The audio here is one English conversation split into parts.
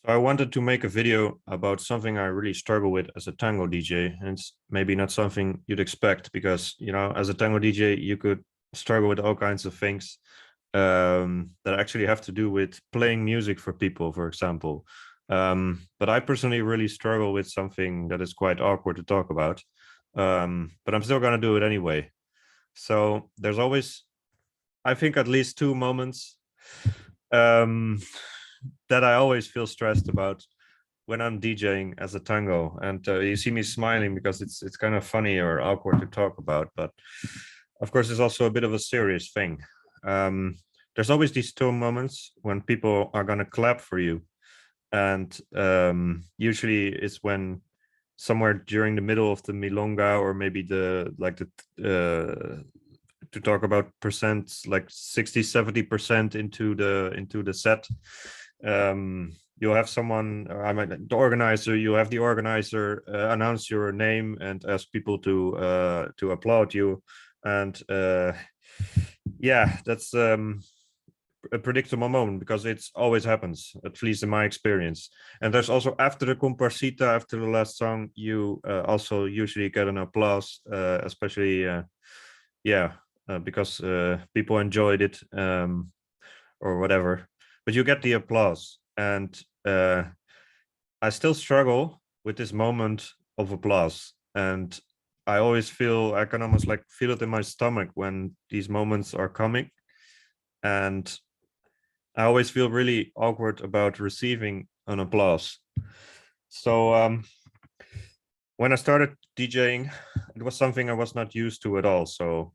So I wanted to make a video about something I really struggle with as a tango DJ, and it's maybe not something you'd expect because, as a tango DJ, you could struggle with all kinds of things that actually have to do with playing music for people, for example. But I personally really struggle with something that is quite awkward to talk about. But I'm still going to do it anyway. So there's always, I think, at least two moments um, that I always feel stressed about when I'm DJing as a tango, and you see me smiling because it's kind of funny or awkward to talk about, but of course it's also a bit of a serious thing. Um, there's always these two moments when people are gonna clap for you, and usually it's when somewhere during the middle of the milonga, or maybe to talk about percents, like 60-70% into the set. You'll have someone, I mean, you have the organizer announce your name and ask people to applaud you. And yeah, that's a predictable moment because it always happens, at least in my experience. And there's also, after the comparsita, after the last song, you also usually get an applause, especially yeah, because people enjoyed it, or whatever. But you get the applause, and I still struggle with this moment of applause, and I can almost like feel it in my stomach when these moments are coming, and I always feel really awkward about receiving an applause. So when I started DJing, it was something I was not used to at all. So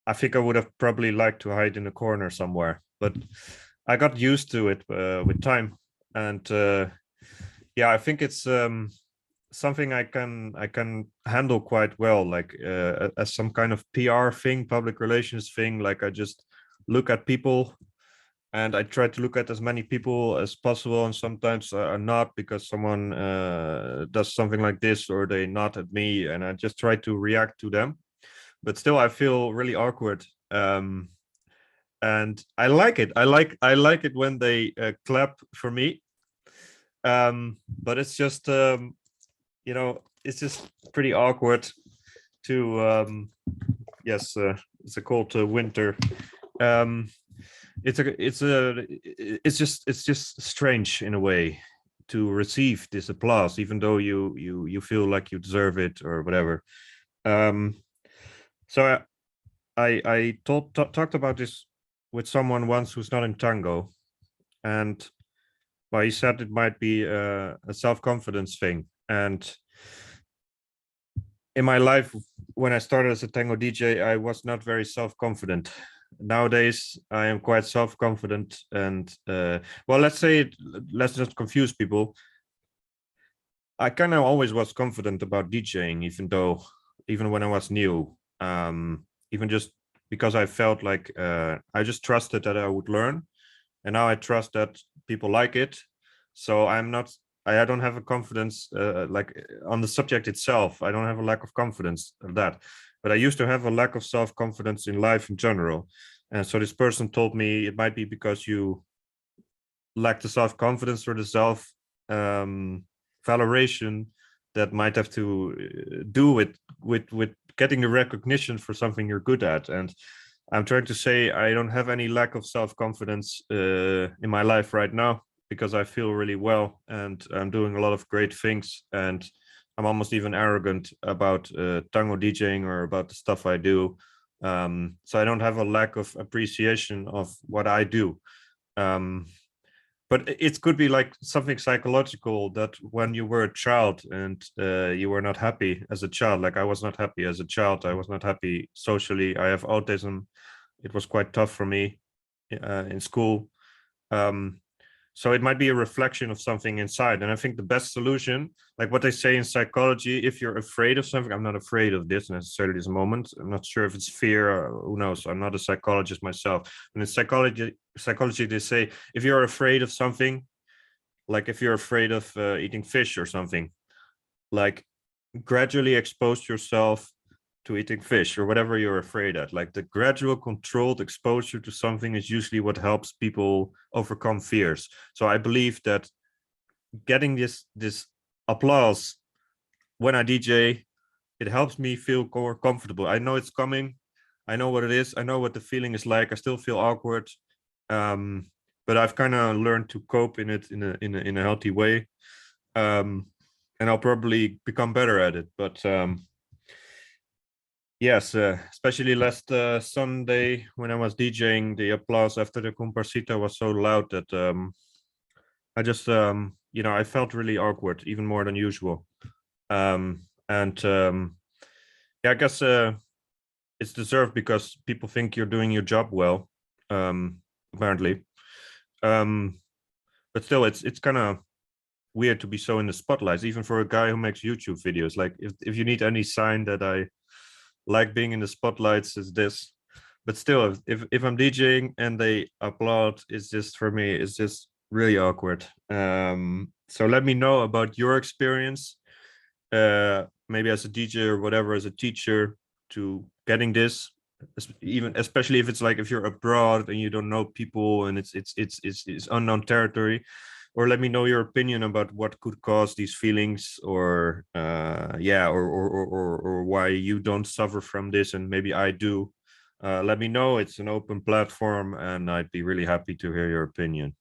I think I would have probably liked to hide in a corner somewhere, but I got used to it with time, and yeah, I think it's something I can handle quite well, like as some kind of PR thing, public relations thing. Like I just look at people, and I try to look at as many people as possible, and sometimes not, because someone does something like this or they nod at me, and I just try to react to them. But still I feel really awkward, and I like it. I like it when they clap for me, but it's just it's just pretty awkward to yes, it's a cold winter. um it's just strange in a way to receive this applause, even though you feel like you deserve it or whatever. um so I talked about this with someone once who's not in tango, and well, he said it might be a self-confidence thing. And in my life, when I started as a tango DJ, I was not very self-confident. Nowadays, I am quite self-confident, and well, let's just confuse people. I kind of always was confident about DJing, even when I was new, even just because I felt like I just trusted that I would learn, and now I trust that people like it. So I don't have a confidence like on the subject itself. I don't have a lack of confidence of that, but I used to have a lack of self-confidence in life in general. And so this person told me it might be because you lack the self-confidence or the self valorization that might have to do with getting the recognition for something you're good at. And I'm trying to say I don't have any lack of self-confidence in my life right now, because I feel really well and I'm doing a lot of great things, and I'm almost even arrogant about tango DJing or about the stuff I do. So I don't have a lack of appreciation of what I do. Um, but it could be like something psychological, that when you were a child and you were not happy as a child, like I was not happy as a child, I was not happy socially, I have autism, it was quite tough for me in school. um, so it might be a reflection of something inside. And I think the best solution, like what they say in psychology, if you're afraid of something, I'm not afraid of this necessarily this moment, I'm not sure if it's fear, or who knows, I'm not a psychologist myself. And in psychology they say, if you're afraid of something, like if you're afraid of eating fish or something, like gradually expose yourself to eating fish or whatever you're afraid of. Like the gradual controlled exposure to something is usually what helps people overcome fears. So I believe that getting this applause when I DJ, it helps me feel more comfortable. I know it's coming. I know what it is. I know what the feeling is like. I still feel awkward. But I've kind of learned to cope in it in a healthy way. And I'll probably become better at it. But yes, especially last Sunday when I was DJing, the applause after the comparsita was so loud that I just I felt really awkward, even more than usual. And yeah, I guess it's deserved because people think you're doing your job well, apparently. But still, it's kind of weird to be so in the spotlights, even for a guy who makes YouTube videos. Like if you need any sign that I like being in the spotlights, is this. But still, if I'm DJing and they applaud, it's just for me, it's just really awkward. So let me know about your experience, maybe as a DJ or whatever, as a teacher, to getting this, even especially if it's like if you're abroad and you don't know people and it's unknown territory. Or let me know your opinion about what could cause these feelings, or yeah, or why you don't suffer from this and maybe I do. Let me know. It's an open platform and I'd be really happy to hear your opinion.